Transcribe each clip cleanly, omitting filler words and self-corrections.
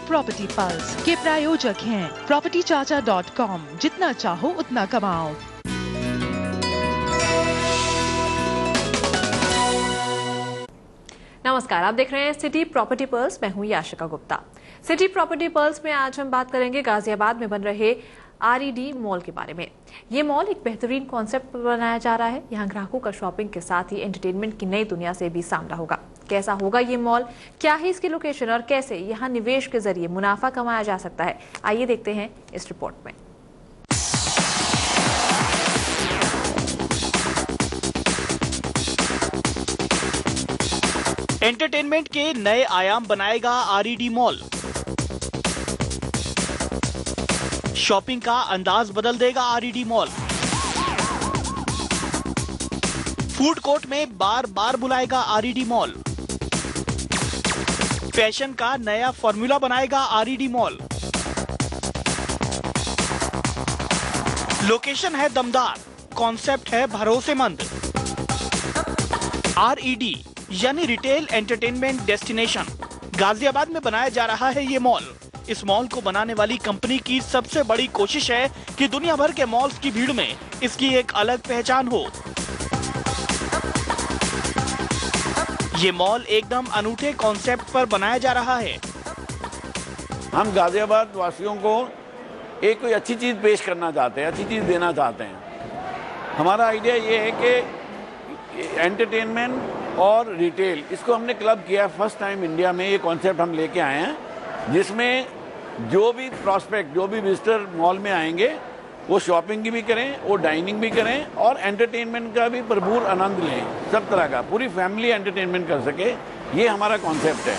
Property pulse के प्रायोजक हैं propertychacha.com। जितना चाहो उतना कमाओ। नमस्कार, आप देख रहे हैं सिटी प्रॉपर्टी पर्ल्स। मैं हूं Yashika Gupta. City property pearls में आज हम बात करेंगे गाजियाबाद में बन रहे आरईडी मॉल के बारे में। ये मॉल एक बेहतरीन कॉन्सेप्ट पर बनाया जा रहा है। यहाँ ग्राहकों का शॉपिंग के साथ ही एंटरटेनमेंट की नई दुनिया से भी सामना होगा। कैसा होगा ये मॉल, क्या है इसकी लोकेशन और कैसे यहाँ निवेश के जरिए मुनाफा कमाया जा सकता है, आइए देखते हैं इस रिपोर्ट में। एंटरटेनमेंट के नए आयाम बनाएगा आरईडी मॉल। शॉपिंग का अंदाज बदल देगा आरईडी मॉल। फूड कोर्ट में बार बार बुलाएगा आरईडी मॉल। फैशन का नया फॉर्मूला बनाएगा आरईडी मॉल। लोकेशन है दमदार, कॉन्सेप्ट है भरोसेमंद। आरईडी यानी रिटेल एंटरटेनमेंट डेस्टिनेशन। गाजियाबाद में बनाया जा रहा है ये मॉल। इस मॉल को बनाने वाली कंपनी की सबसे बड़ी कोशिश है कि दुनिया भर के मॉल्स की भीड़ में इसकी एक अलग पहचान हो। ये मॉल एकदम अनूठे कॉन्सेप्ट पर बनाया जा रहा है। हम गाजियाबाद वासियों को एक कोई अच्छी चीज पेश करना चाहते हैं, अच्छी चीज देना चाहते हैं। हमारा आइडिया ये है कि एंटरटेनमेंट और रिटेल, इसको हमने क्लब किया है। फर्स्ट टाइम इंडिया में ये कॉन्सेप्ट हम लेके आए हैं, जिसमें जो भी प्रॉस्पेक्ट, जो भी विजिटर मॉल में आएंगे वो शॉपिंग की भी करें, वो डाइनिंग भी करें और एंटरटेनमेंट का भी भरपूर आनंद लें। सब तरह का पूरी फैमिली एंटरटेनमेंट कर सके, ये हमारा कॉन्सेप्ट है।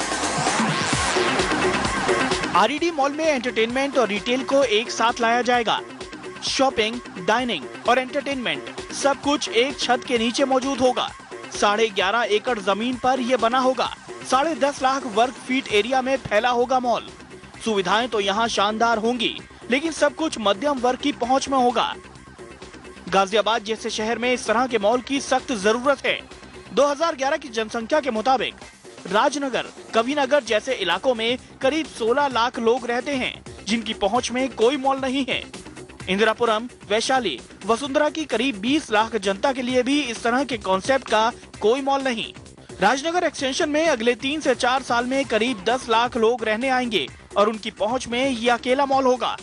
आरईडी मॉल में एंटरटेनमेंट और रिटेल को एक साथ लाया जाएगा। शॉपिंग, डाइनिंग और एंटरटेनमेंट सब कुछ एक छत के नीचे मौजूद होगा। 11.5 एकड़ जमीन पर यह बना होगा। 10.5 लाख वर्ग फीट एरिया में फैला होगा मॉल। सुविधाएं तो यहाँ शानदार होंगी, लेकिन सब कुछ मध्यम वर्ग की पहुंच में होगा। गाजियाबाद जैसे शहर में इस तरह के मॉल की सख्त जरूरत है। 2011 की जनसंख्या के मुताबिक राजनगर, कविनगर जैसे इलाकों में करीब 16 लाख लोग रहते हैं, जिनकी पहुंच में कोई मॉल नहीं है। इंदिरापुरम, वैशाली, वसुंधरा की करीब 20 लाख जनता के लिए भी इस तरह के कॉन्सेप्ट का कोई मॉल नहीं। राजनगर एक्सटेंशन में अगले 3 से 4 साल में करीब 10 लाख लोग रहने आएंगे और उनकी पहुंच में ये अकेला मॉल होगा।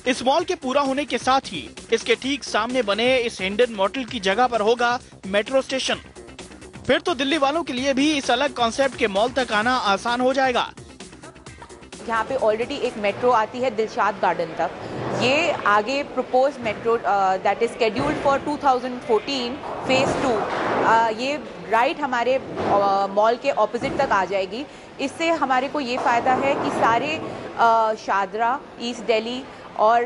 इस मॉल के पूरा होने के साथ ही इसके ठीक सामने बने इस हिंडन मॉडल की जगह पर होगा मेट्रो स्टेशन। फिर तो दिल्ली वालों के लिए भी इस अलग कॉन्सेप्ट के मॉल तक आना आसान हो जाएगा। यहाँ पे ऑलरेडी एक मेट्रो आती है दिलशाद गार्डन तक। ये आगे propose metro that is scheduled for 2014 phase 2, ये राइट हमारे मॉल के ऑपोजिट तक आ जाएगी। इससे हमारे को ये फ़ायदा है कि सारे शादरा, ईस्ट दिल्ली और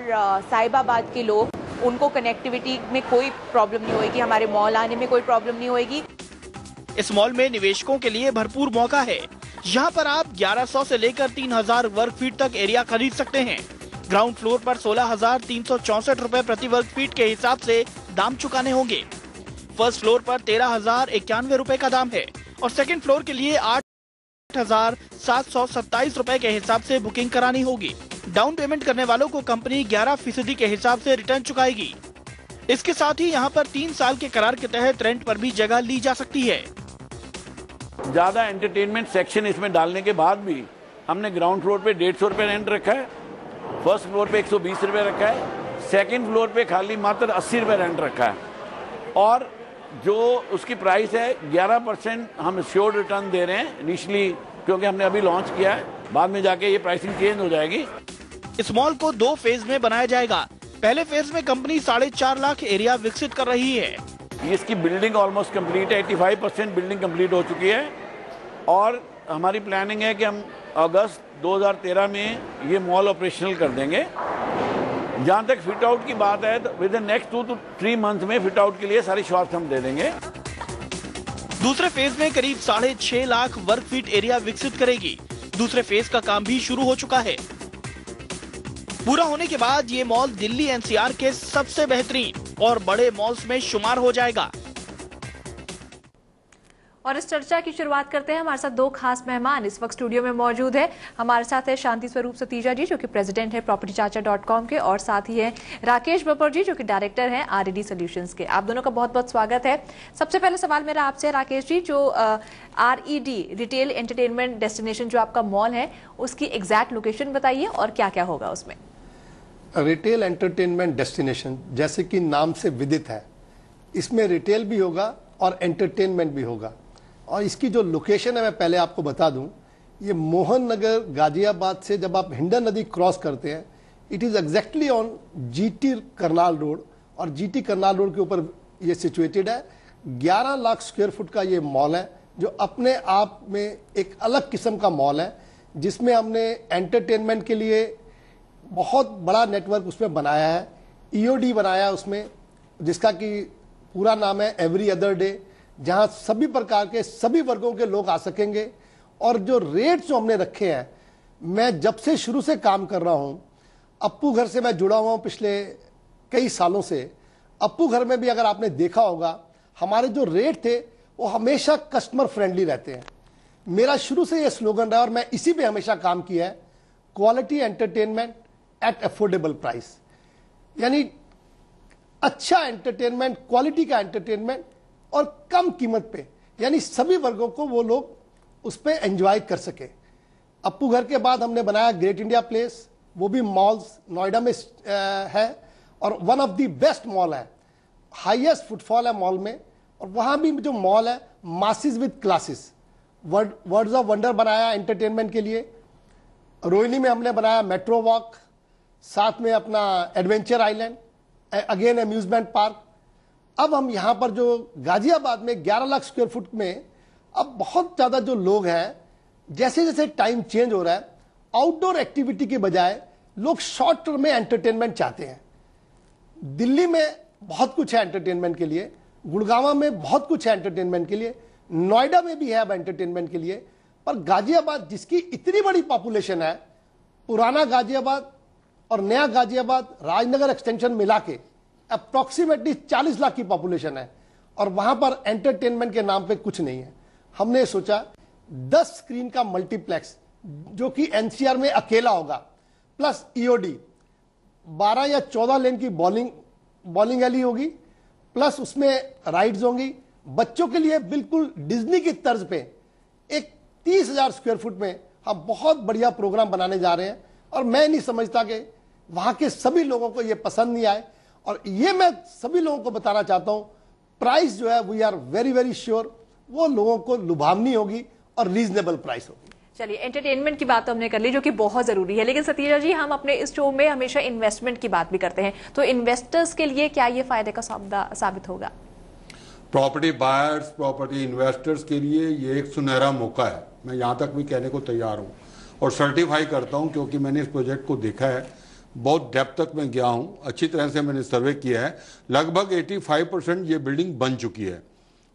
साहिबाबाद के लोग, उनको कनेक्टिविटी में कोई प्रॉब्लम नहीं होगी, हमारे मॉल आने में कोई प्रॉब्लम नहीं होगी। इस मॉल में निवेशकों के लिए भरपूर मौका है। यहाँ पर आप 1100 से लेकर 3000 वर्ग फीट तक एरिया खरीद सकते हैं। ग्राउंड फ्लोर पर 16,364 रुपए प्रति वर्ग फीट के हिसाब से दाम चुकाने होंगे। फर्स्ट फ्लोर पर 13,091 रुपए का दाम है और सेकंड फ्लोर के लिए 8,727 रुपए के हिसाब से बुकिंग करानी होगी। डाउन पेमेंट करने वालों को कंपनी 11% के हिसाब से रिटर्न चुकाएगी। इसके साथ ही यहाँ पर 3 साल के करार के तहत रेंट पर भी जगह ली जा सकती है। ज्यादा एंटरटेनमेंट सेक्शन इसमें डालने के बाद भी हमने ग्राउंड फ्लोर पे 150 रुपए रेंट रखा है, फर्स्ट फ्लोर पे 120 रुपए रखा है, सेकंड फ्लोर पे खाली मात्र 80 रुपए रेंट रखा है और जो उसकी प्राइस है 11% हम श्योर रिटर्न दे रहे हैं इनिशियली, क्योंकि हमने अभी लॉन्च किया है। बाद में जाके ये प्राइसिंग चेंज हो जाएगी। इस मॉल को 2 फेज में बनाया जाएगा। पहले फेज में कंपनी 4.5 लाख एरिया विकसित कर रही है। इसकी बिल्डिंग ऑलमोस्ट कंप्लीट है, 85% बिल्डिंग कंप्लीट हो चुकी है और हमारी प्लानिंग है कि हम अगस्त 2013 में ये मॉल ऑपरेशनल कर देंगे। जहाँ तक फिट आउट की बात है तो with in next 2 to 3 month में फिट आउट के लिए सारी शॉप्स हम दे देंगे। दूसरे फेज में करीब 6.5 लाख वर्ग फीट एरिया विकसित करेगी। दूसरे फेज का काम भी शुरू हो चुका है। पूरा होने के बाद ये मॉल दिल्ली एनसीआर के सबसे बेहतरीन और बड़े मॉल्स में शुमार हो जाएगा। और इस चर्चा की शुरुआत करते हैं। हमारे साथ दो खास मेहमान इस वक्त स्टूडियो में मौजूद है। हमारे साथ है शांति स्वरूप सतीजा जी, जो कि प्रेसिडेंट है propertychacha.com के, और साथ ही है राकेश बब्बर जी, जो कि डायरेक्टर हैं RED सॉल्यूशंस के। आप दोनों का बहुत बहुत स्वागत है। सबसे पहले सवाल मेरा आपसे राकेश जी, जो RED रिटेल एंटरटेनमेंट डेस्टिनेशन जो आपका मॉल है, उसकी एग्जैक्ट लोकेशन बताइए और क्या क्या होगा उसमें। रिटेल एंटरटेनमेंट डेस्टिनेशन जैसे कि नाम से विदित है, इसमें रिटेल भी होगा और एंटरटेनमेंट भी होगा। और इसकी जो लोकेशन है मैं पहले आपको बता दूं, ये मोहन नगर गाजियाबाद से जब आप हिंडन नदी क्रॉस करते हैं, it is exactly on GT Karnal road, और GT करनाल रोड के ऊपर ये सिचुएटेड है। 11 लाख स्क्वायर फुट का ये मॉल है, जो अपने आप में एक अलग किस्म का मॉल है, जिसमें हमने एंटरटेनमेंट के लिए बहुत बड़ा नेटवर्क उसमें बनाया है। EOD बनाया है उसमें, जिसका कि पूरा नाम है एवरी अदर डे, जहां सभी प्रकार के सभी वर्गों के लोग आ सकेंगे। और जो रेट्स जो हमने रखे हैं, मैं जब से शुरू से काम कर रहा हूं, अप्पू घर से मैं जुड़ा हुआ हूं पिछले कई सालों से। अप्पू घर में भी अगर आपने देखा होगा, हमारे जो रेट थे वो हमेशा कस्टमर फ्रेंडली रहते हैं। मेरा शुरू से ये स्लोगन रहा और मैं इसी पे हमेशा काम किया है, quality entertainment at affordable price. यानी अच्छा एंटरटेनमेंट, क्वालिटी का एंटरटेनमेंट और कम कीमत पे, यानी सभी वर्गों को वो लोग उस पर एंजॉय कर सके। अप्पू घर के बाद हमने बनाया ग्रेट इंडिया प्लेस, वो भी मॉल्स नोएडा में है और one of the best mall है, हाईएस्ट फुटफॉल है मॉल में। और वहां भी जो मॉल है, masses with classes. Words of wonder बनाया एंटरटेनमेंट के लिए। रोहिणी में हमने बनाया मेट्रो वॉक, साथ में अपना adventure island, again amusement park. अब हम यहां पर जो गाजियाबाद में 11 लाख स्क्वायर फुट में, अब बहुत ज्यादा जो लोग हैं, जैसे जैसे टाइम चेंज हो रहा है, आउटडोर एक्टिविटी के बजाय लोग शॉर्ट टर्म में एंटरटेनमेंट चाहते हैं। दिल्ली में बहुत कुछ है एंटरटेनमेंट के लिए, गुड़गांव में बहुत कुछ है एंटरटेनमेंट के लिए, नोएडा में भी है अब एंटरटेनमेंट के लिए। पर गाजियाबाद जिसकी इतनी बड़ी पॉपुलेशन है, पुराना गाजियाबाद और नया गाजियाबाद राजनगर एक्सटेंशन मिला के अप्रोक्सीमेटली 40 लाख की पॉपुलेशन है, और वहां पर एंटरटेनमेंट के नाम पे कुछ नहीं है। हमने सोचा 10 स्क्रीन का मल्टीप्लेक्स, जो कि NCR में अकेला होगा, प्लस EOD 12 या 14 लेन की बॉलिंग एली होगी, प्लस उसमें राइड्स होंगी। बच्चों के लिए बिल्कुल डिज्नी की तर्ज पे एक 30,000 स्क्वायर फुट में हम बहुत बढ़िया प्रोग्राम बनाने जा रहे हैं। और मैं नहीं समझता कि वहां के सभी लोगों को यह पसंद नहीं आए, और ये मैं सभी लोगों को बताना चाहता हूं, प्राइस जो है we are very very sure वो लोगों को लुभावनी होगी और रीजनेबल प्राइस होगी। चलिए, एंटरटेनमेंट की बात तो हमने कर ली, जो कि बहुत जरूरी है, लेकिन सतीजा जी, हम अपने इस शो में हमेशा इन्वेस्टमेंट की बात भी करते हैं, तो इन्वेस्टर्स के लिए क्या ये फायदे का सौदा साबित होगा? प्रॉपर्टी बायर्स, प्रॉपर्टी इन्वेस्टर्स के लिए ये एक सुनहरा मौका है। मैं यहाँ तक भी कहने को तैयार हूँ और सर्टिफाई करता हूँ, क्योंकि मैंने इस प्रोजेक्ट को देखा है, बहुत डेप्थ तक मैं गया हूँ, अच्छी तरह से मैंने सर्वे किया है। लगभग 85% ये बिल्डिंग बन चुकी है,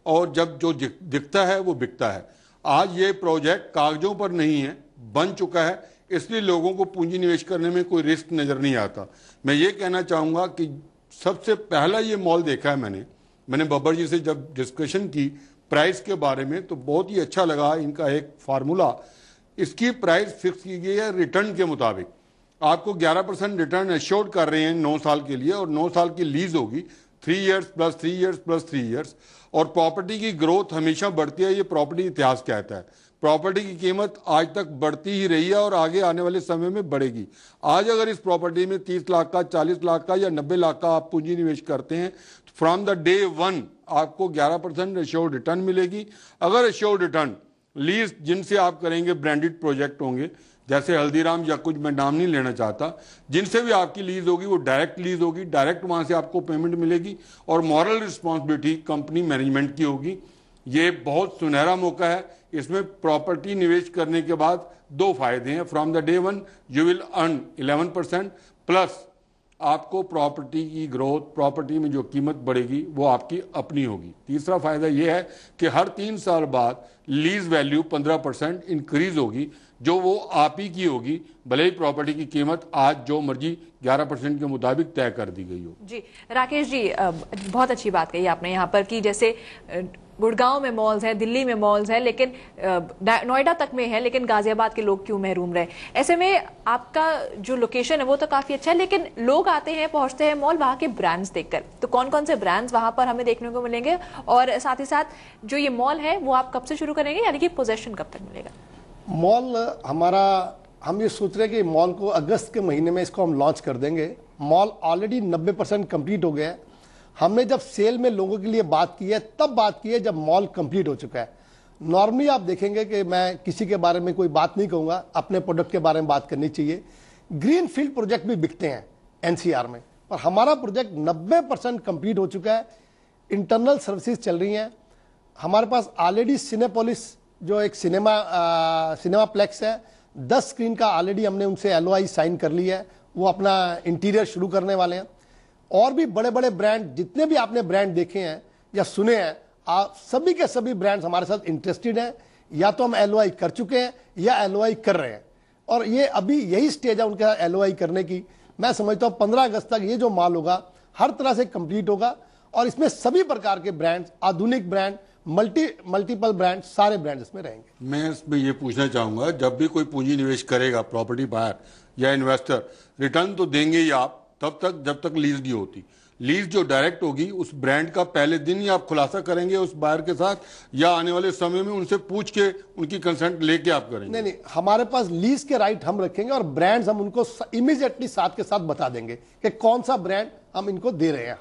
और जब जो दिखता है वो बिकता है। आज ये प्रोजेक्ट कागजों पर नहीं है, बन चुका है, इसलिए लोगों को पूंजी निवेश करने में कोई रिस्क नजर नहीं आता। मैं ये कहना चाहूँगा कि सबसे पहला ये मॉल देखा है मैंने बब्बर जी से जब डिस्कशन की प्राइस के बारे में, तो बहुत ही अच्छा लगा इनका एक फार्मूला। इसकी प्राइस फिक्स की गई है रिटर्न के मुताबिक। आपको 11% रिटर्न एश्योर्ड कर रहे हैं 9 साल के लिए, और 9 साल की लीज होगी, 3 years plus 3 years plus 3 years. और प्रॉपर्टी की ग्रोथ हमेशा बढ़ती है, ये प्रॉपर्टी इतिहास कहता है। प्रॉपर्टी की कीमत आज तक बढ़ती ही रही है और आगे आने वाले समय में बढ़ेगी। आज अगर इस प्रॉपर्टी में 30 लाख का, 40 लाख का या 90 लाख का आप पूंजी निवेश करते हैं, तो फ्रॉम द डे 1 आपको 11% एश्योर्ड रिटर्न मिलेगी। अगर एश्योर्ड रिटर्न लीज जिनसे आप करेंगे, ब्रांडेड प्रोजेक्ट होंगे, जैसे हल्दीराम या कुछ, मैं नाम नहीं लेना चाहता, जिनसे भी आपकी लीज होगी वो डायरेक्ट लीज होगी, डायरेक्ट वहां से आपको पेमेंट मिलेगी, और मॉरल रिस्पॉन्सिबिलिटी कंपनी मैनेजमेंट की होगी। ये बहुत सुनहरा मौका है। इसमें प्रॉपर्टी निवेश करने के बाद 2 फायदे हैं। From the day 1 you will earn 11%, plus आपको प्रॉपर्टी की ग्रोथ, प्रॉपर्टी में जो कीमत बढ़ेगी वो आपकी अपनी होगी। तीसरा फायदा यह है कि हर 3 साल बाद लीज वैल्यू 15% इंक्रीज होगी, जो वो आप ही की होगी, भले ही प्रॉपर्टी की कीमत आज जो मर्जी 11% के मुताबिक तय कर दी गई हो। जी राकेश जी, बहुत अच्छी बात कही आपने यहाँ पर कि जैसे गुड़गांव में मॉल्स हैं, दिल्ली में मॉल्स हैं, लेकिन नोएडा तक में है, लेकिन गाजियाबाद के लोग क्यों महरूम रहे। ऐसे में आपका जो लोकेशन है वो तो काफी अच्छा है, लेकिन लोग आते हैं, पहुंचते हैं मॉल वहां के ब्रांड्स देखकर, तो कौन कौन से ब्रांड्स वहां पर हमें देखने को मिलेंगे, और साथ ही साथ जो ये मॉल है वो आप कब से शुरू करेंगे, यानी कि पोजेशन कब तक मिलेगा? मॉल हमारा, हम ये सोच रहे हैं कि मॉल को अगस्त के महीने में इसको हम लॉन्च कर देंगे। मॉल ऑलरेडी 90% कंप्लीट हो गया है। हमने जब सेल में लोगों के लिए बात की है तब बात की है जब मॉल कंप्लीट हो चुका है। नॉर्मली आप देखेंगे कि मैं किसी के बारे में कोई बात नहीं कहूँगा, अपने प्रोडक्ट के बारे में बात करनी चाहिए। ग्रीन फील्ड प्रोजेक्ट भी बिकते हैं एनसीआर में, पर हमारा प्रोजेक्ट 90% कंप्लीट हो चुका है। इंटरनल सर्विसेज चल रही हैं। हमारे पास ऑलरेडी सिनेपोलिस जो एक सिनेमा प्लेक्स है, 10 स्क्रीन का ऑलरेडी हमने उनसे LOI साइन कर ली है, वो अपना इंटीरियर शुरू करने वाले हैं। और भी बड़े बड़े ब्रांड, जितने भी आपने ब्रांड देखे हैं या सुने हैं, आप सभी के सभी ब्रांड्स हमारे साथ इंटरेस्टेड हैं, या तो हम LOI कर चुके हैं या LOI कर रहे हैं, और ये अभी यही स्टेज है उनका LOI करने की। मैं समझता हूँ 15 अगस्त तक ये जो माल होगा हर तरह से कंप्लीट होगा, और इसमें सभी प्रकार के ब्रांड्स, आधुनिक ब्रांड, मल्टीपल ब्रांड, सारे ब्रांड इसमें रहेंगे। मैं इसमें ये पूछना चाहूंगा, जब भी कोई पूंजी निवेश करेगा, प्रॉपर्टी बायर या इन्वेस्टर, रिटर्न तो देंगे ही आप तब तक जब तक लीज नहीं होती। लीज जो डायरेक्ट होगी उस ब्रांड का पहले दिन ही आप खुलासा करेंगे उस बायर के साथ, या आने वाले समय में उनसे पूछ के उनकी कंसेंट लेके आप करेंगे? नहीं, हमारे पास लीज के राइट हम रखेंगे और ब्रांड्स हम उनको इमीडिएटली साथ के साथ बता देंगे कि कौन सा ब्रांड हम इनको दे रहे हैं,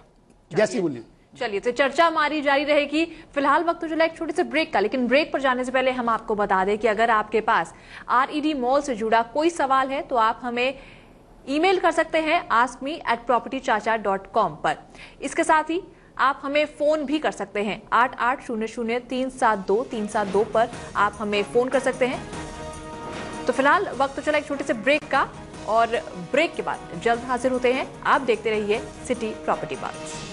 जैसी बोलिए। चलिए, तो चर्चा हमारी जारी रहेगी। फिलहाल वक्त तो चला एक छोटे से ब्रेक का, लेकिन ब्रेक पर जाने से पहले हम आपको बता दें कि अगर आपके पास RED मॉल से जुड़ा कोई सवाल है तो आप हमें ईमेल कर सकते हैं askme@propertychacha.com पर। इसके साथ ही आप हमें फोन भी कर सकते हैं 8800-372-372 पर आप हमें फोन कर सकते हैं। तो फिलहाल वक्त तो चला एक छोटे से ब्रेक का, और ब्रेक के बाद जल्द हाजिर होते हैं। आप देखते रहिए सिटी प्रॉपर्टी बज़।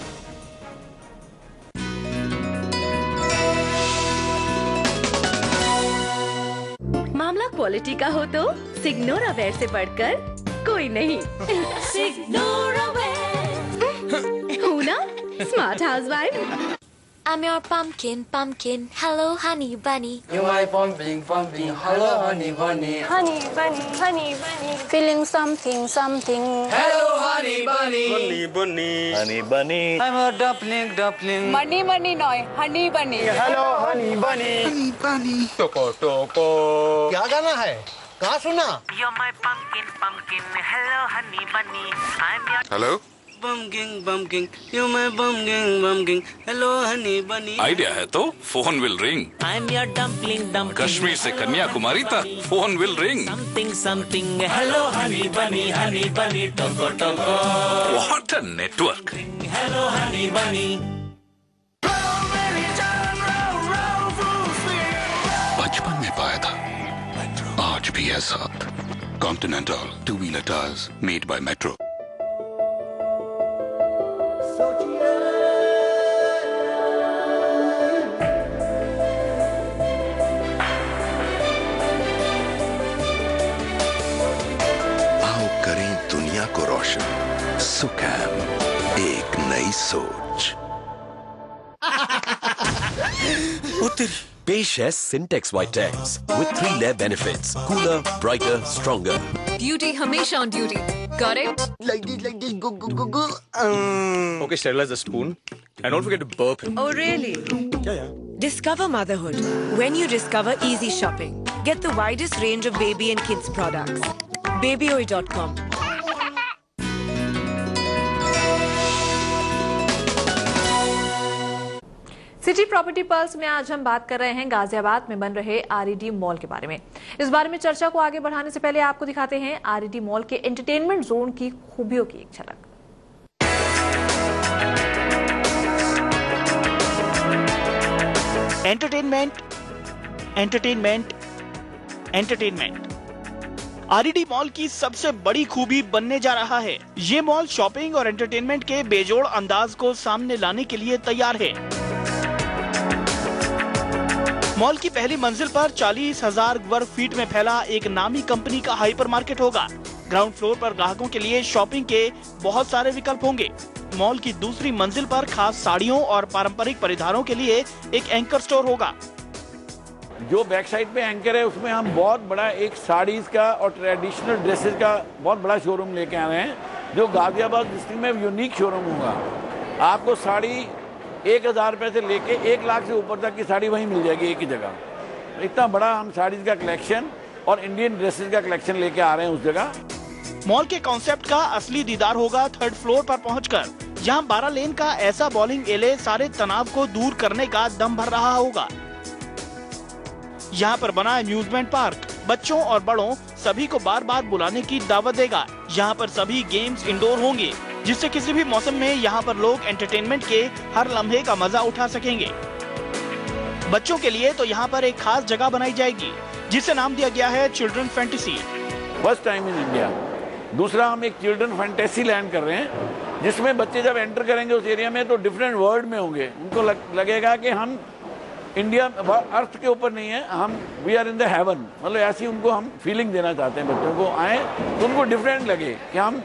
मामला क्वालिटी का हो तो सिग्नोरावेयर से बढ़कर कोई नहीं। सिग्नोरावेयर हूँ ना smart housewife. I'm your pumpkin, pumpkin. Hello, honey bunny. You're my pumpkin, pumpkin. Hello, honey bunny. Honey bunny, honey bunny. Feeling something, something. Hello, honey bunny. Honey bunny. Honey bunny. I'm a dumpling, dumpling. Money, money, no, honey bunny. Hello, honey bunny. Honey bunny. टोको टोको। क्या गाना है? कहाँ सुना? You're my pumpkin, pumpkin. Hello, honey bunny. I'm your. Hello. Pumpkin, pumpkin. You're my pumpkin, pumpkin. Hello, honey bunny. Idea है तो phone will ring. I'm your dumpling, dumpling. Kashmir से कन्याकुमारी तक phone will ring. Something, something. Hello, honey bunny, honey bunny. Toko toko. What a network. Hello, honey bunny. बचपन में पाया था, आज भी है साथ। Continental two-wheeler tires made by Metro. को रोशन सुकैम, एक नई सोच। पेश है syntax वाइटेक्स with 3 layer benefits: cooler, brighter, stronger. Beauty हमेशा on duty. Got it? Like this, go, go, go, go. Okay, sterilize the spoon and don't forget to burp him. Oh really? Yeah. Discover motherhood when you discover easy shopping. Get the widest range of baby and kids products. Babyoy.com. City property pulse में आज हम बात कर रहे हैं गाजियाबाद में बन रहे RED मॉल के बारे में। इस बारे में चर्चा को आगे बढ़ाने से पहले आपको दिखाते हैं RED मॉल के एंटरटेनमेंट जोन की खूबियों की एक झलक। Entertainment, entertainment, entertainment. RED mall की सबसे बड़ी खूबी बनने जा रहा है। ये मॉल शॉपिंग और एंटरटेनमेंट के बेजोड़ अंदाज को सामने लाने के लिए तैयार है। मॉल की पहली मंजिल पर 40,000 वर्ग फीट में फैला एक नामी कंपनी का हाइपर मार्केट होगा। ग्राउंड फ्लोर पर ग्राहकों के लिए शॉपिंग के बहुत सारे विकल्प होंगे। मॉल की दूसरी मंजिल पर खास साड़ियों और पारंपरिक परिधानों के लिए एक एंकर स्टोर होगा। जो बैक साइड पे एंकर है उसमें हम बहुत बड़ा एक साड़ीज का और ट्रेडिशनल ड्रेसेस का बहुत बड़ा शोरूम लेके आ रहे हैं, जो गाजियाबाद डिस्ट्रिक्ट में यूनिक शोरूम होगा। आपको साड़ी 1,000 रुपए से लेके 1 लाख से ऊपर तक की साड़ी वहीं मिल जाएगी एक ही जगह। इतना बड़ा हम साड़ीज का कलेक्शन और इंडियन ड्रेसेस का कलेक्शन लेके आ रहे हैं उस जगह। मॉल के कॉन्सेप्ट का असली दीदार होगा 3rd फ्लोर पर पहुंचकर। यहाँ 12 लेन का ऐसा बॉलिंग एले सारे तनाव को दूर करने का दम भर रहा होगा। यहाँ पर बना अम्यूजमेंट पार्क बच्चों और बड़ों सभी को बार बार बुलाने की दावत देगा। यहाँ पर सभी गेम्स इंडोर होंगे, जिससे किसी भी मौसम में यहाँ पर लोग एंटरटेनमेंट के हर लम्हे का मजा उठा सकेंगे। बच्चों के लिए तो यहाँ पर एक खास जगह बनाई जाएगी, जिसे नाम दिया गया है children fantasy. First time in India. दूसरा, हम एक चिल्ड्रन फैंटेसी लैंड कर रहे हैं, जिसमें बच्चे जब एंटर करेंगे उस एरिया में तो डिफरेंट वर्ल्ड में होंगे। उनको लगेगा कि हम इंडिया अर्थ के ऊपर नहीं है, हम we are in the heaven. मतलब ऐसी उनको हम फीलिंग देना चाहते हैं। बच्चों को आए तो उनको डिफरेंट लगे कि हम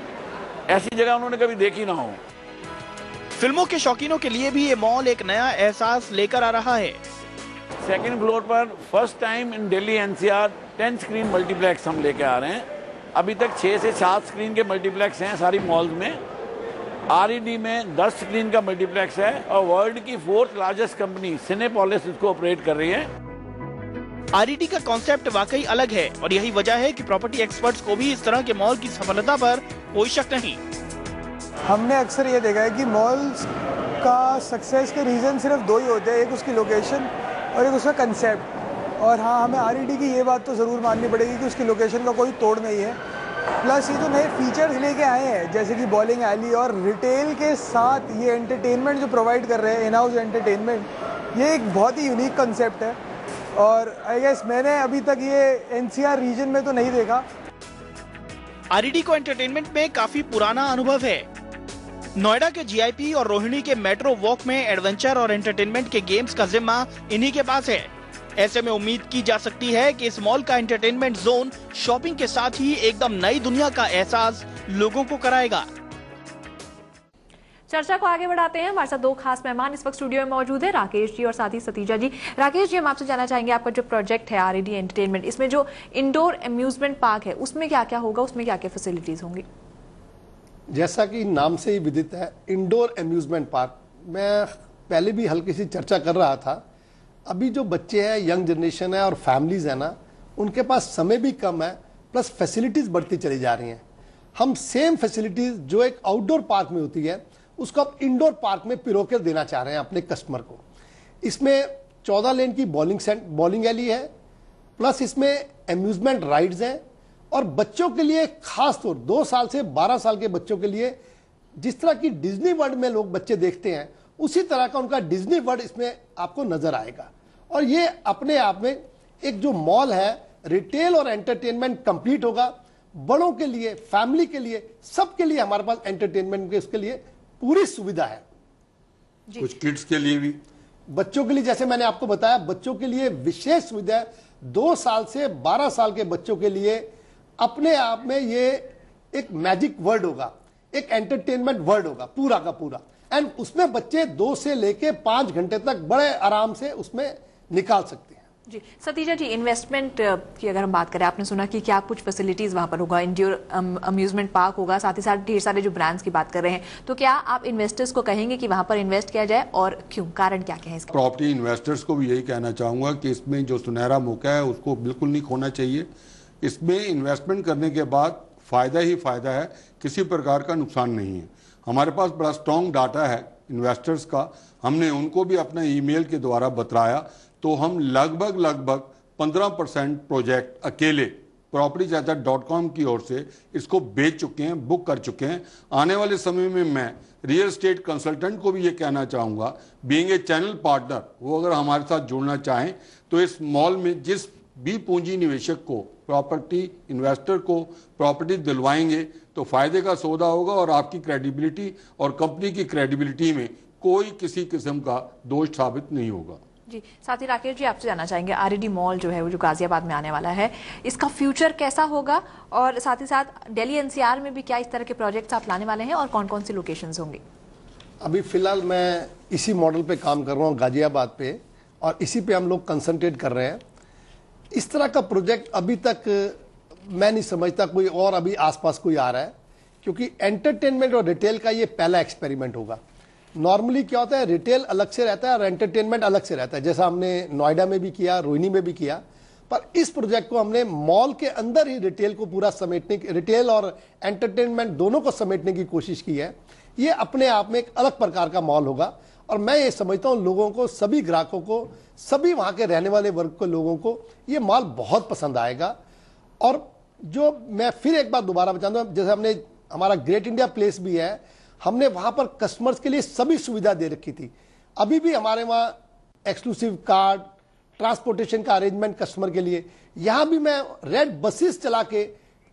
ऐसी जगह उन्होंने कभी देखी ना हो। फिल्मों के शौकीनों के लिए भी ये मॉल एक नया एहसास लेकर आ रहा है। 2nd फ्लोर पर first time in Delhi NCR 10 screen multiplex हम लेके आ रहे हैं। अभी तक 6 से 7 स्क्रीन के मल्टीप्लेक्स हैं सारी मॉल्स में। RED में 10 स्क्रीन का मल्टीप्लेक्स है और वर्ल्ड की 4th लार्जेस्ट कंपनी सिनेपोलिस इसको ऑपरेट कर रही है। RED का कॉन्सेप्ट वाकई अलग है और यही वजह है कि प्रॉपर्टी एक्सपर्ट्स को भी इस तरह के मॉल की सफलता पर कोई शक नहीं। हमने अक्सर ये देखा है कि मॉल्स का सक्सेस के रीजन सिर्फ 2 ही होते हैं, एक उसकी लोकेशन और एक उसका कंसेप्ट। और हाँ, हमें RED की ये बात तो ज़रूर माननी पड़ेगी कि उसकी लोकेशन का कोई तोड़ नहीं है। प्लस ये जो नए फीचर्स लेके आए हैं, जैसे कि बॉलिंग एली और रिटेल के साथ ये एंटरटेनमेंट जो प्रोवाइड कर रहे हैं, इन हाउस एंटरटेनमेंट, ये एक बहुत ही यूनिक कंसेप्ट है। और आई गेस मैंने अभी तक ये NCR रीजन में तो नहीं देखा। RED को एंटरटेनमेंट में काफी पुराना अनुभव है। नोएडा के GIP और रोहिणी के मेट्रो वॉक में एडवेंचर और एंटरटेनमेंट के गेम्स का जिम्मा इन्हीं के पास है। ऐसे में उम्मीद की जा सकती है कि इस मॉल का एंटरटेनमेंट जोन शॉपिंग के साथ ही एकदम नई दुनिया का एहसास लोगों को कराएगा। चर्चा को आगे बढ़ाते हैं। हमारे साथ 2 खास मेहमान इस वक्त स्टूडियो में मौजूद है, राकेश जी और साथ ही सतीजा जी। राकेश जी, हम आपसे जानना चाहेंगे, आपका जो प्रोजेक्ट है RED एंटरटेनमेंट, इसमें जो इंडोर अम्यूजमेंट पार्क है उसमें क्या क्या होगा, उसमें क्या क्या फैसिलिटीज होंगी? जैसा कि नाम से ही विदित है, इंडोर अम्यूजमेंट पार्क, मैं पहले भी हल्की सी चर्चा कर रहा था। अभी जो बच्चे हैं, यंग जनरेशन है और फैमिलीज है ना, उनके पास समय भी कम है, प्लस फैसिलिटीज बढ़ती चली जा रही हैं। हम सेम फैसिलिटीज जो एक आउटडोर पार्क में होती है उसको अब इंडोर पार्क में पिरो कर देना चाह रहे हैं अपने कस्टमर को। इसमें 14 लेन की बॉलिंग एली है, प्लस इसमें अम्यूजमेंट राइड्स हैं और बच्चों के लिए खास तौर 2 साल से 12 साल के बच्चों के लिए जिस तरह की डिज्नी वर्ल्ड में लोग बच्चे देखते हैं उसी तरह का उनका डिज्नी वर्ल्ड इसमें आपको नजर आएगा। और ये अपने आप में एक जो मॉल है, रिटेल और एंटरटेनमेंट कंप्लीट होगा। बड़ों के लिए, फैमिली के लिए, सबके लिए हमारे पास एंटरटेनमेंट के उसके लिए पूरी सुविधा है। कुछ किड्स के लिए भी, बच्चों के लिए जैसे मैंने आपको बताया, बच्चों के लिए विशेष सुविधा है। 2 साल से 12 साल के बच्चों के लिए अपने आप में ये एक मैजिक वर्ल्ड होगा, एक एंटरटेनमेंट वर्ल्ड होगा पूरा का पूरा। एंड उसमें बच्चे 2 से लेके 5 घंटे तक बड़े आराम से उसमें निकाल सकते हैं। जी सतीजा जी, इन्वेस्टमेंट की अगर हम बात करें, आपने सुना कि क्या कुछ फैसिलिटीज वहां पर होगा, इंडोर अम्यूजमेंट पार्क होगा, साथ ही साथ ढेर सारे जो ब्रांड्स की बात कर रहे हैं, तो क्या आप इन्वेस्टर्स को कहेंगे कि वहां पर इन्वेस्ट किया जाए और क्यों, कारण क्या है इसका? प्रॉपर्टी इन्वेस्टर्स को भी यही कहना चाहूंगा कि इसमें जो सुनहरा मौका है उसको बिल्कुल नहीं खोना चाहिए। इसमें इन्वेस्टमेंट करने के बाद फायदा ही फायदा है, किसी प्रकार का नुकसान नहीं है। हमारे पास बड़ा स्ट्रॉन्ग डाटा है इन्वेस्टर्स का, हमने उनको भी अपने ईमेल के द्वारा बताया, तो हम लगभग 15% प्रोजेक्ट अकेले propertychacha.com की ओर से इसको बेच चुके हैं, बुक कर चुके हैं। आने वाले समय में मैं रियल एस्टेट कंसल्टेंट को भी ये कहना चाहूँगा, बीइंग ए चैनल पार्टनर, वो अगर हमारे साथ जुड़ना चाहें तो इस मॉल में जिस भी पूंजी निवेशक को, प्रॉपर्टी इन्वेस्टर को प्रॉपर्टी दिलवाएंगे तो फायदे का सौदा होगा और आपकी क्रेडिबिलिटी और कंपनी की क्रेडिबिलिटी में कोई किसी किस्म का दोष साबित नहीं होगा। जी, साथ ही राकेश जी आपसे जानना चाहेंगे, आरईडी मॉल जो है वो जो गाजियाबाद में आने वाला है, इसका फ्यूचर कैसा होगा, और साथ ही साथ दिल्ली एनसीआर में भी क्या इस तरह के प्रोजेक्ट्स आप लाने वाले हैं और कौन कौन सी लोकेशंस होंगी? अभी फिलहाल मैं इसी मॉडल पे काम कर रहा हूँ गाजियाबाद पे, और इसी पे हम लोग कंसंट्रेट कर रहे हैं। इस तरह का प्रोजेक्ट अभी तक मैं नहीं समझता कोई और अभी आसपास कोई आ रहा है, क्योंकि एंटरटेनमेंट और रिटेल का ये पहला एक्सपेरिमेंट होगा। नॉर्मली क्या होता है, रिटेल अलग से रहता है और एंटरटेनमेंट अलग से रहता है, जैसा हमने नोएडा में भी किया, रोहिणी में भी किया। पर इस प्रोजेक्ट को हमने मॉल के अंदर ही रिटेल को पूरा समेटने, रिटेल और एंटरटेनमेंट दोनों को समेटने की कोशिश की है। ये अपने आप में एक अलग प्रकार का मॉल होगा, और मैं ये समझता हूँ लोगों को, सभी ग्राहकों को, सभी वहाँ के रहने वाले वर्ग के लोगों को ये मॉल बहुत पसंद आएगा। और जो मैं फिर एक बार दोबारा बता दूँ, जैसे हमने हमारा ग्रेट इंडिया प्लेस भी है, हमने वहाँ पर कस्टमर्स के लिए सभी सुविधा दे रखी थी। अभी भी हमारे वहाँ एक्सक्लूसिव कार्ड, ट्रांसपोर्टेशन का अरेंजमेंट कस्टमर के लिए। यहाँ भी मैं रेड बसेस चला के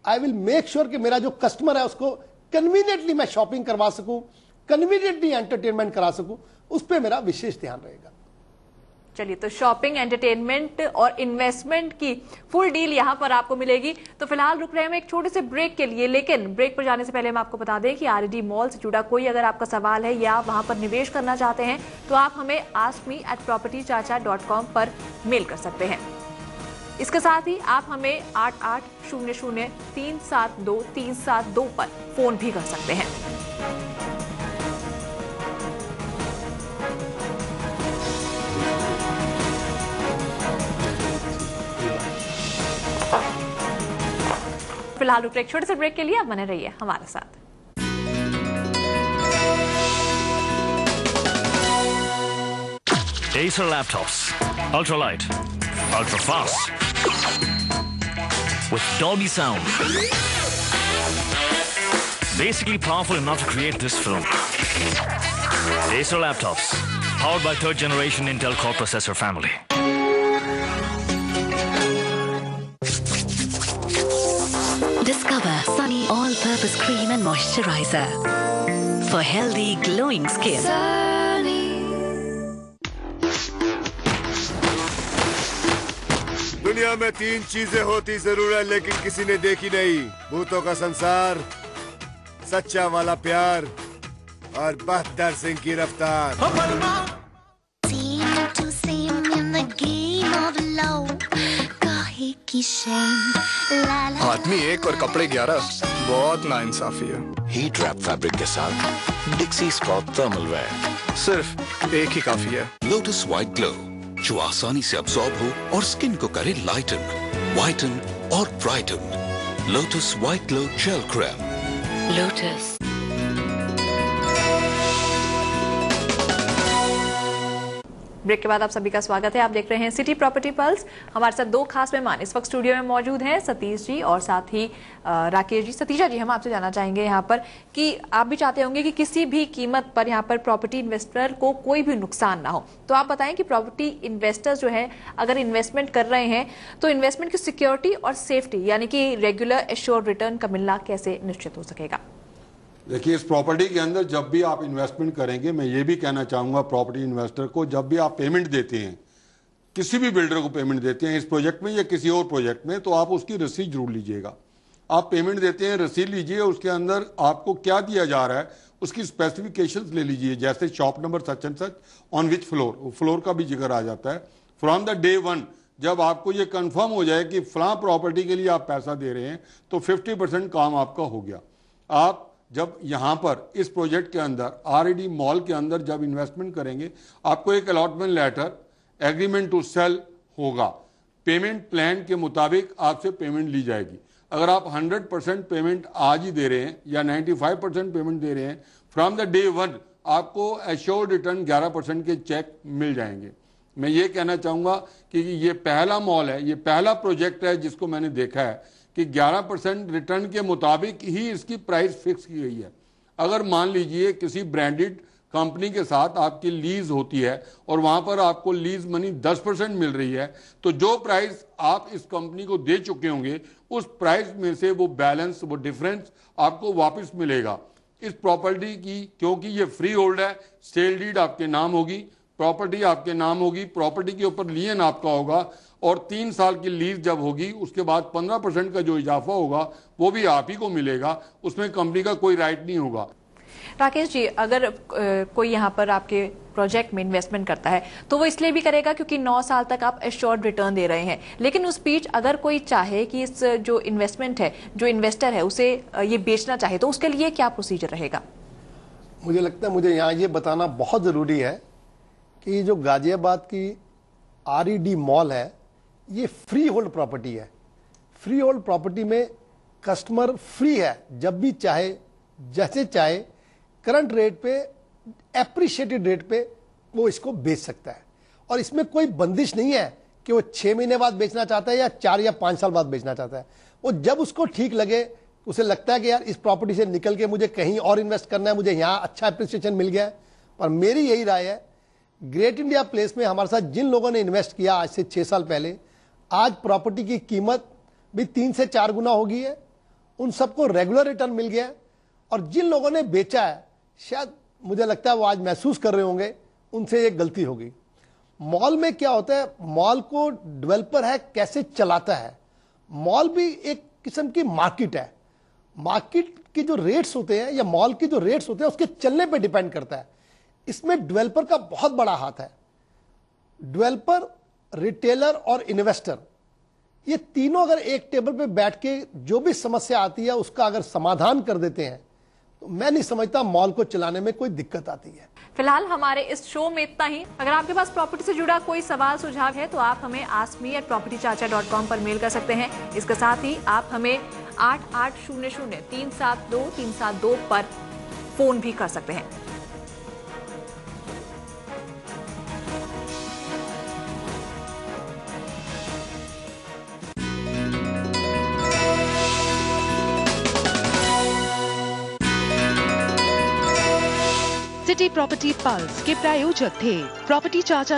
आई विल मेक श्योर कि मेरा जो कस्टमर है उसको कन्वीनियंटली मैं शॉपिंग करवा सकूं, कन्वीनियंटली एंटरटेनमेंट करा सकूं, उस पर मेरा विशेष ध्यान रहेगा। चलिए, तो शॉपिंग, एंटरटेनमेंट और इन्वेस्टमेंट की फुल डील यहां पर आपको मिलेगी। तो फिलहाल रुक रहे हैं एक छोटे से ब्रेक के लिए, लेकिन ब्रेक पर जाने से पहले हम आपको बता दें कि आरईडी मॉल से जुड़ा कोई अगर आपका सवाल है या वहां पर निवेश करना चाहते हैं तो आप हमें askme@propertychacha.com पर मेल कर सकते हैं। इसके साथ ही आप हमें 8800372372 पर फोन भी कर सकते हैं। फिलहाल एक छोटे से ब्रेक के लिए आप बने रहिए हमारे साथ। Acer laptops, ultra light, ultra fast, with Dolby sound, basically powerful enough to create this film. Acer laptops, powered by 3rd generation Intel Core processor family. Discover Sunny All-Purpose Cream and Moisturizer for healthy, glowing skin. दुनिया में 3 चीजें होती जरूर है, लेकिन किसी ने देखी नहीं। भूतों का संसार, सच्चा वाला प्यार और बहत्तर सिंह की रफ्तार। आदमी 1 और कपड़े 11, बहुत नाइंसाफी है। हीट रैप फैब्रिक के साथ डिक्सी स्पॉट थर्मल वेयर, सिर्फ एक ही काफी है। लोटस व्हाइट ग्लो, जो आसानी से अब्सॉर्ब हो और स्किन को करे लाइटन, वाइटन और brighten. Lotus white glow gel cream. Lotus. Break के बाद आप सभी का स्वागत है। आप देख रहे हैं सिटी प्रॉपर्टी पल्स। हमारे साथ 2 खास मेहमान इस वक्त स्टूडियो में मौजूद हैं, सतीश जी और साथ ही राकेश जी। सतीशा जी, हम आपसे जानना चाहेंगे यहाँ पर कि आप भी चाहते होंगे कि किसी भी कीमत पर यहाँ पर प्रॉपर्टी इन्वेस्टर को कोई भी नुकसान ना हो, तो आप बताएं कि प्रॉपर्टी इन्वेस्टर्स जो है अगर इन्वेस्टमेंट कर रहे हैं तो इन्वेस्टमेंट की सिक्योरिटी और सेफ्टी यानी कि रेगुलर एश्योर्ड रिटर्न का मिलना कैसे निश्चित हो सकेगा? देखिए, इस प्रॉपर्टी के अंदर जब भी आप इन्वेस्टमेंट करेंगे, मैं ये भी कहना चाहूँगा प्रॉपर्टी इन्वेस्टर को, जब भी आप पेमेंट देते हैं, किसी भी बिल्डर को पेमेंट देते हैं इस प्रोजेक्ट में या किसी और प्रोजेक्ट में, तो आप उसकी रसीद जरूर लीजिएगा। आप पेमेंट देते हैं, रसीद लीजिए, उसके अंदर आपको क्या दिया जा रहा है उसकी स्पेसिफिकेशंस ले लीजिए, जैसे shop number such and such, on which floor, floor का भी जिक्र आ जाता है। फ्रॉम द डे 1 जब आपको ये कंफर्म हो जाए कि फलां प्रॉपर्टी के लिए आप पैसा दे रहे हैं तो 50% काम आपका हो गया। आप जब यहाँ पर इस प्रोजेक्ट के अंदर आरईडी मॉल के अंदर जब इन्वेस्टमेंट करेंगे, आपको एक allotment letter, agreement to sell होगा। पेमेंट प्लान के मुताबिक आपसे पेमेंट ली जाएगी। अगर आप 100% पेमेंट आज ही दे रहे हैं या 95% पेमेंट दे रहे हैं, फ्रॉम द डे 1 आपको एश्योर्ड रिटर्न 11% के चेक मिल जाएंगे। मैं ये कहना चाहूँगा कि ये पहला मॉल है, ये पहला प्रोजेक्ट है जिसको मैंने देखा है कि 11% रिटर्न के मुताबिक ही इसकी प्राइस फिक्स की गई है। अगर मान लीजिए किसी ब्रांडेड कंपनी के साथ आपकी लीज होती है और वहां पर आपको लीज मनी 10% मिल रही है, तो जो प्राइस आप इस कंपनी को दे चुके होंगे उस प्राइस में से वो बैलेंस, वो डिफरेंस आपको वापस मिलेगा। इस प्रॉपर्टी की, क्योंकि ये फ्री होल्ड है, सेल डीड आपके नाम होगी, प्रॉपर्टी आपके नाम होगी, प्रॉपर्टी के ऊपर लियन आपका होगा और 3 साल की लीज जब होगी उसके बाद 15% का जो इजाफा होगा वो भी आप ही को मिलेगा, उसमें कंपनी का कोई राइट नहीं होगा। राकेश जी, अगर कोई यहाँ पर आपके प्रोजेक्ट में इन्वेस्टमेंट करता है तो वो इसलिए भी करेगा क्योंकि 9 साल तक आप एश्योर्ड रिटर्न दे रहे हैं, लेकिन उस बीच अगर कोई चाहे कि इस जो इन्वेस्टमेंट है, जो इन्वेस्टर है उसे ये बेचना चाहे तो उसके लिए क्या प्रोसीजर रहेगा? मुझे लगता है मुझे यहाँ ये बताना बहुत ज़रूरी है कि जो गाजियाबाद की RED मॉल है ये फ्री होल्ड प्रॉपर्टी है। फ्री होल्ड प्रॉपर्टी में कस्टमर फ्री है, जब भी चाहे जैसे चाहे करंट रेट पे, एप्रिशिएटेड रेट पे वो इसको बेच सकता है और इसमें कोई बंदिश नहीं है कि वो 6 महीने बाद बेचना चाहता है या 4 या 5 साल बाद बेचना चाहता है। वो जब उसको ठीक लगे, उसे लगता है कि यार इस प्रॉपर्टी से निकल के मुझे कहीं और इन्वेस्ट करना है, मुझे यहाँ अच्छा एप्रिसिएशन मिल गया है। पर मेरी यही राय है, ग्रेट इंडिया प्लेस में हमारे साथ जिन लोगों ने इन्वेस्ट किया आज से 6 साल पहले, आज प्रॉपर्टी की कीमत भी 3 से 4 गुना हो गई है, उन सबको रेगुलर रिटर्न मिल गया है। और जिन लोगों ने बेचा है शायद मुझे लगता है वो आज महसूस कर रहे होंगे उनसे ये गलती होगी। मॉल में क्या होता है, मॉल को डेवलपर है कैसे चलाता है। मॉल भी एक किस्म की मार्केट है, मार्केट की जो रेट्स होते हैं या मॉल की जो रेट्स होते हैं उसके चलने पे डिपेंड करता है। इसमें डेवलपर का बहुत बड़ा हाथ है। डेवलपर, रिटेलर और इन्वेस्टर, ये तीनों अगर एक टेबल पे बैठ के जो भी समस्या आती है उसका अगर समाधान कर देते हैं तो मैं नहीं समझता मॉल को चलाने में कोई दिक्कत आती है। फिलहाल हमारे इस शो में इतना ही। अगर आपके पास प्रॉपर्टी से जुड़ा कोई सवाल सुझाव है तो आप हमें askme@propertychacha.com पर मेल कर सकते हैं। इसके साथ ही आप हमें 8800-372-372 पर फोन भी कर सकते हैं। सिटी प्रॉपर्टी पल्स के प्रायोजक थे प्रॉपर्टी चाचा।